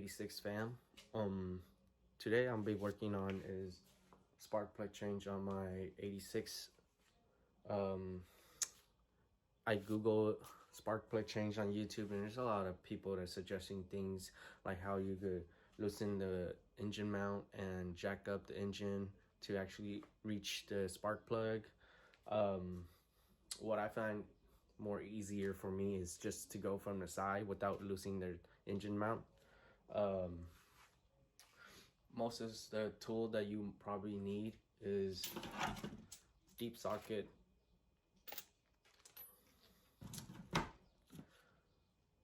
86 fam. Today I'll be working on is spark plug change on my 86. I Google spark plug change on YouTube, and there's a lot of people that are suggesting things like how you could loosen the engine mount and jack up the engine to actually reach the spark plug. What I find more easier for me is just to go from the side without losing the engine mount. Most of the tool that you probably need is deep socket,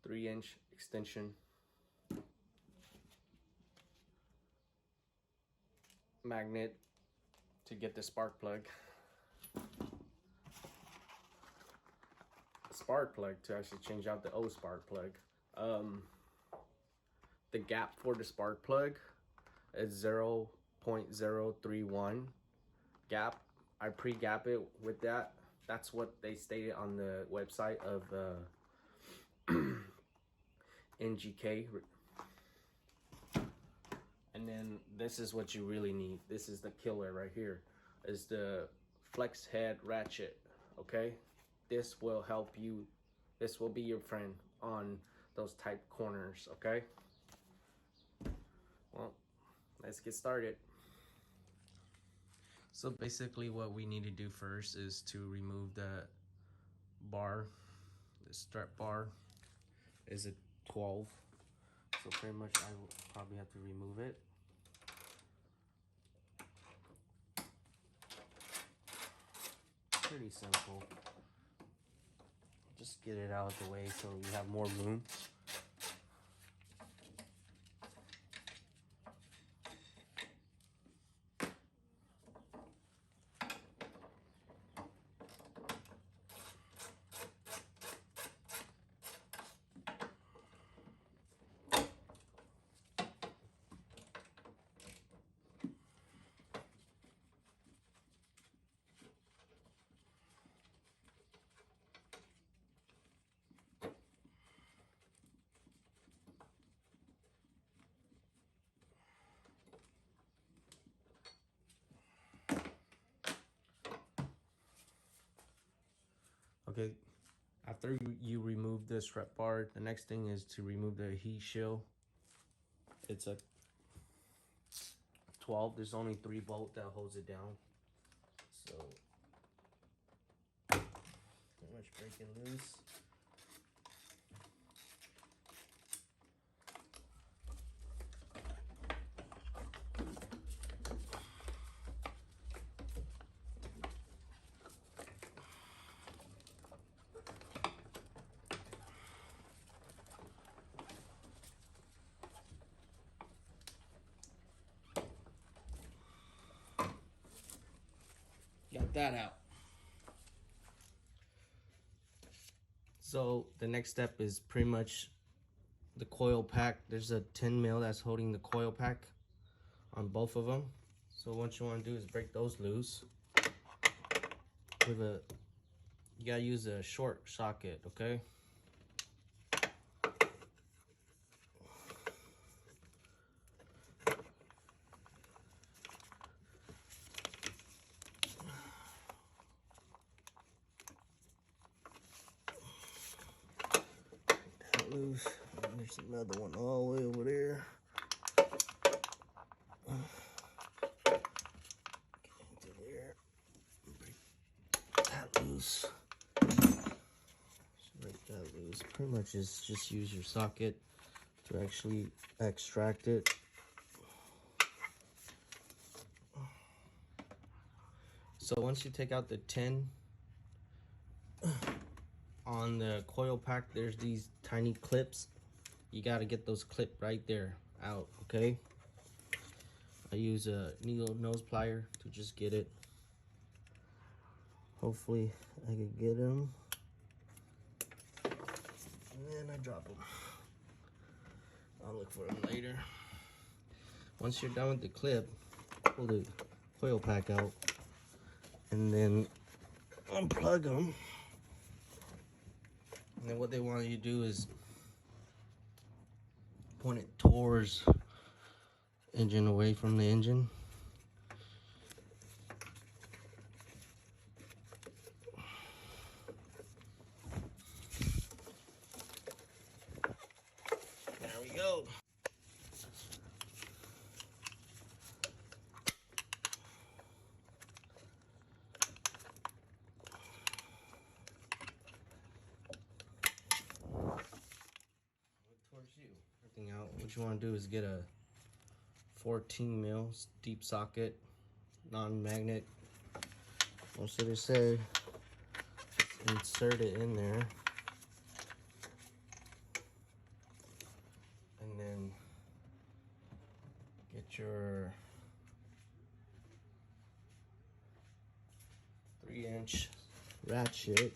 3-inch extension, magnet to get the spark plug, spark plug to actually change out the old spark plug. The gap for the spark plug is 0.031 gap. I pre-gap it with that. That's what they stated on the website of NGK. And then this is what you really need. This is the killer right here, is the flex head ratchet. Okay, this will help you. This will be your friend on those tight corners. Okay, well, let's get started. So basically what we need to do first is to remove the bar. The strap bar is a 12, so pretty much I will probably have to remove it. Pretty simple. Just get it out of the way so you have more room. Okay, after you remove the strap bar, the next thing is to remove the heat shield. It's a 12. There's only 3 bolts that holds it down. So pretty much break it loose. Got that out. So the next step is pretty much the coil pack. There's a 10 mil that's holding the coil pack on both of them. So what you want to do is break those loose with a, you gotta use a short socket, okay? Loose. And there's another one all the way over there. Get into there. Break that loose. Break that loose. Pretty much is just use your socket to actually extract it. So once you take out the 10 on the coil pack, there's these tiny clips. You got to get those clip right there out, okay? I use a needle nose plier to just get it. Hopefully I can get them. And then I drop them. I'll look for them later. Once you're done with the clip, pull the coil pack out and then unplug them. And then what they want you to do is point it towards engine, away from the engine. There we go. Towards you. Everything out. What you want to do is get a 14 mil deep socket, non-magnet. Most of they say insert it in there, and then get your 3-inch ratchet,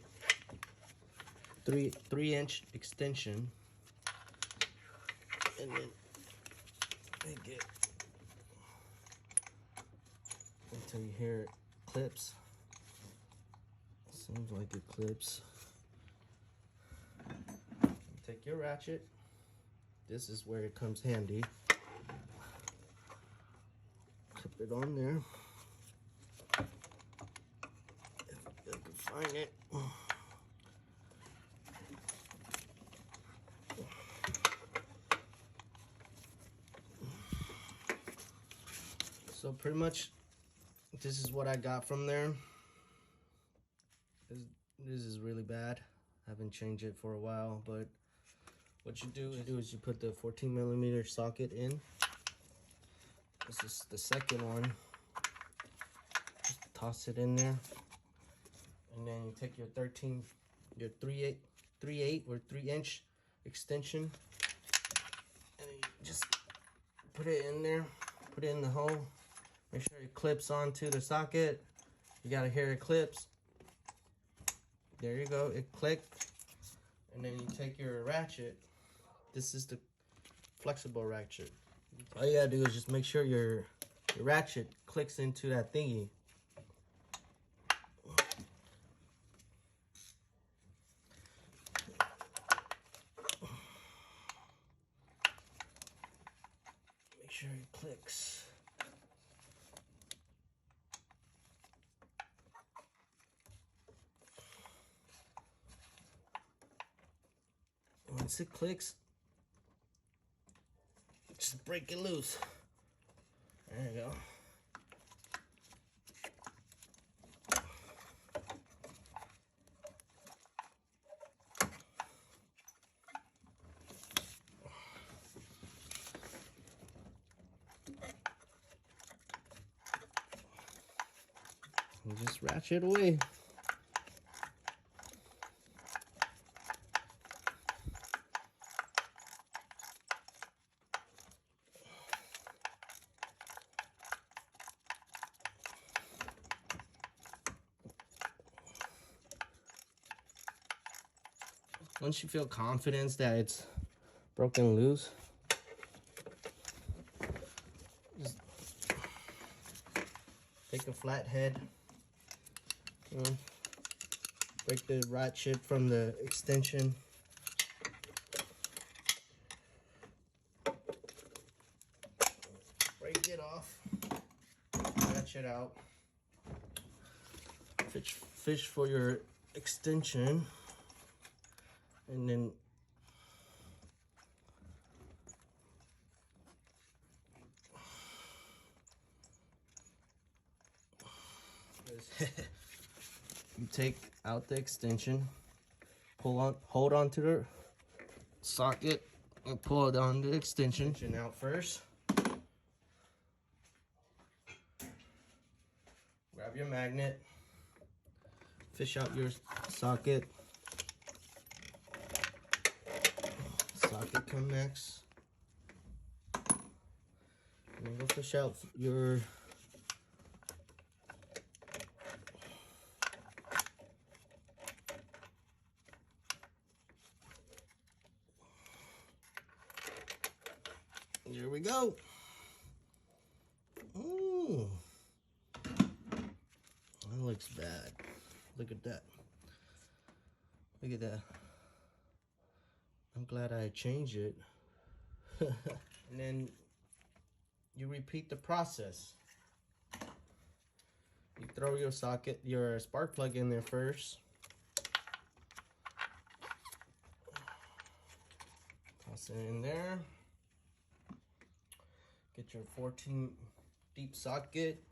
3-inch extension, and then make it until you hear it clips. Seems like it clips. Take your ratchet. This is where it comes handy. Clip it on there. If I can find it. So pretty much, this is what I got from there. This is really bad. I haven't changed it for a while, but what you do is you put the 14 millimeter socket in. This is the second one. Just toss it in there, and then you take your 3/8 or 3-inch extension, and you just put it in there. Put it in the hole. Make sure it clips onto the socket. You gotta hear it clips. There you go, it clicked. And then you take your ratchet. This is the flexible ratchet. All you gotta do is just make sure your ratchet clicks into that thingy. Make sure it clicks. Once it clicks, just break it loose. There you go. And just ratchet away. Once you feel confidence that it's broken loose, just take a flat head, break the ratchet from the extension, break it off, ratchet out, fish for your extension. And then you take out the extension, hold on to the socket, and pull it on the extension out first. Grab your magnet, fish out your socket. Socket come next. And then go fish out your Here we go. Ooh. That looks bad. Look at that. Look at that. I'm glad I changed it. And then you repeat the process. You throw your spark plug in there first. Toss it in there. Get your 14 deep socket.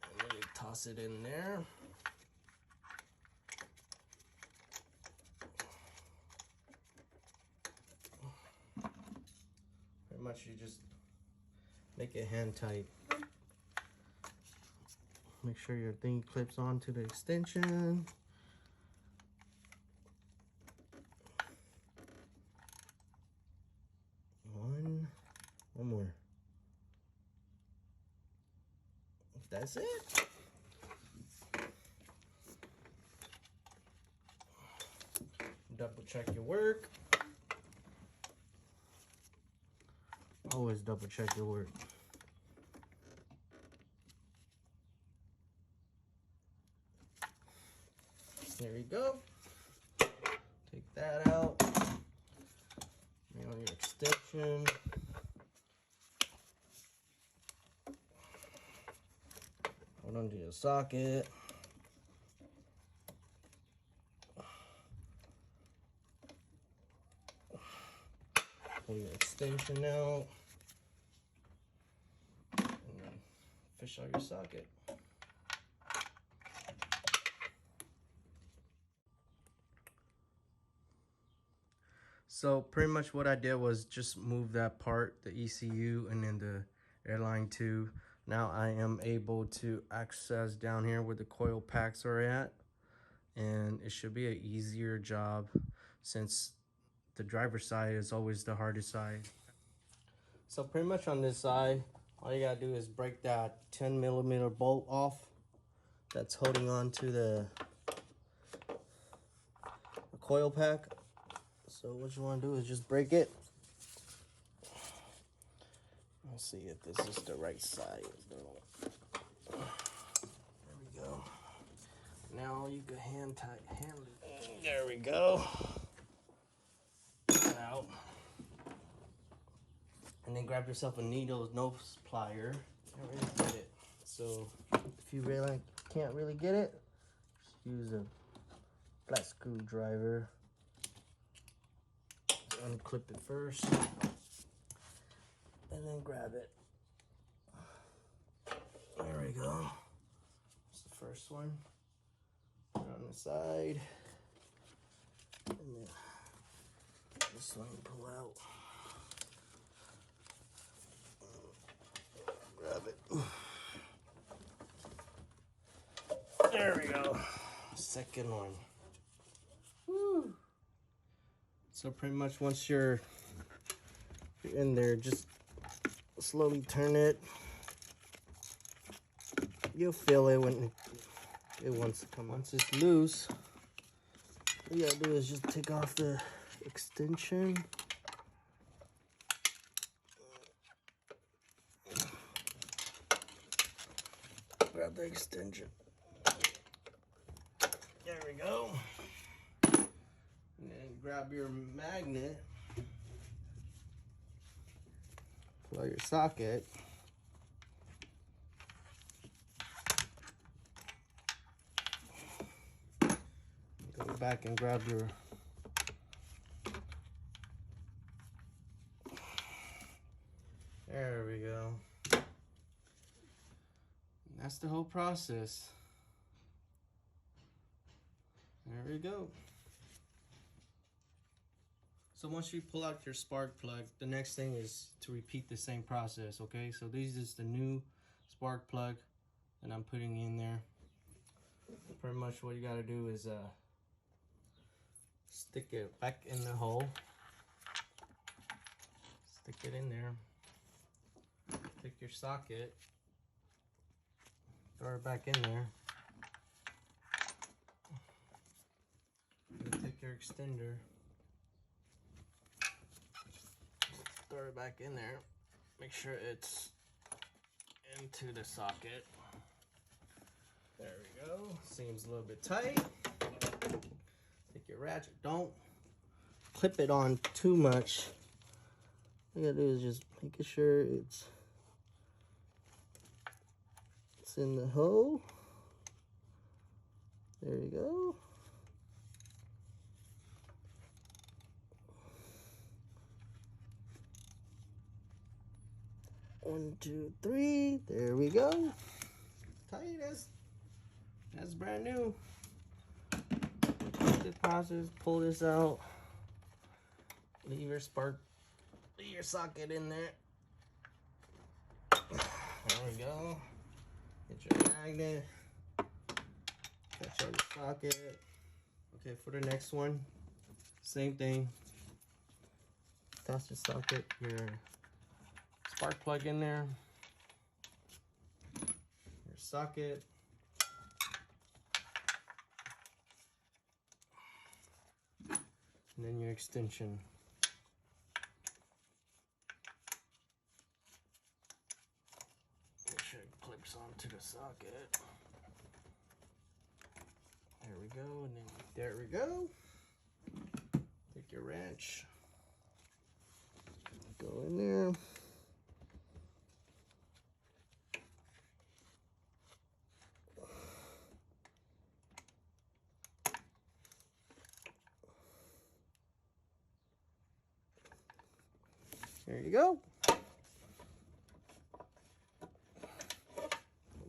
And then you toss it in there. Pretty much you just make it hand tight. Make sure your thing clips onto the extension. One more. That's it. Double check your work. Always double check your work. There you go. Take that out. Nail your extension. Hold on to your socket. Pull your extension out. And then fish out your socket. So pretty much what I did was just move that part, the ECU, and then the airline tube. Now I am able to access down here where the coil packs are at. And it should be an easier job since the driver's side is always the hardest side. So pretty much on this side, all you gotta do is break that 10mm bolt off that's holding on to the coil pack. So what you want to do is just break it. Let's see if this is the right side. There we go. Now you can hand it. There we go. Get out. And then grab yourself a needle nose plier. Can't really get it. So if you really can't really get it, just use a flat screwdriver. Unclip it first, and then grab it. There we go. That's the first one. Put it on the side, and then this one pull out. Grab it. There we go. Second one. Woo. So pretty much once you're in there, just slowly turn it. You'll feel it when it wants to come. Once it's loose, all you gotta do is just take off the extension. Grab the extension. There we go. And then grab your magnet, pull out your socket, go back and grab your there we go. And that's the whole process. There we go. So once you pull out your spark plug, the next thing is to repeat the same process, okay? So this is the new spark plug that I'm putting in there. Pretty much what you gotta do is stick it back in the hole. Stick it in there. Take your socket, throw it back in there. And take your extender. Throw it back in there. Make sure it's into the socket. There we go. Seems a little bit tight. Take your ratchet. Don't clip it on too much All you gotta do is just make sure it's in the hole. There you go. One, two, three. There we go. Tell you that's brand new. The process. Pull this out. Leave your socket in there. There we go. Get your magnet. Catch on the socket. Okay, for the next one, same thing. Toss the socket, your spark plug in there. Your socket. And then your extension. Make sure it clips onto the socket. There we go, and then there we go. Take your wrench, go in there. There you go. Pull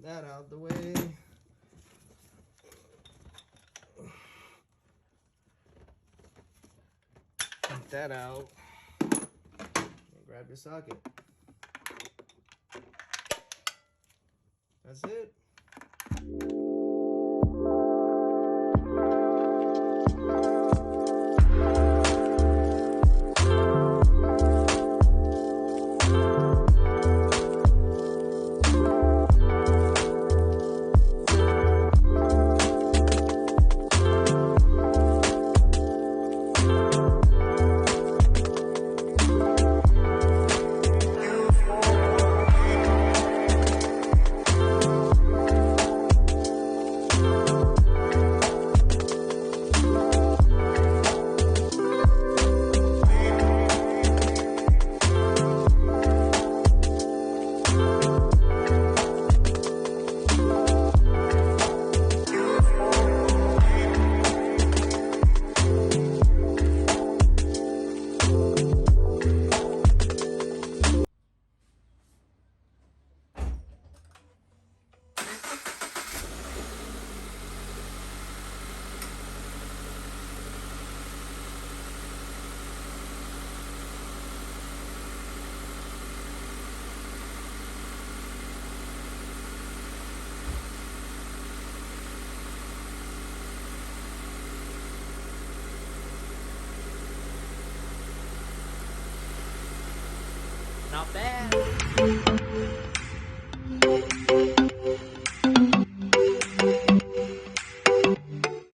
that out of the way. Take that out. And grab your socket. That's it. Not bad.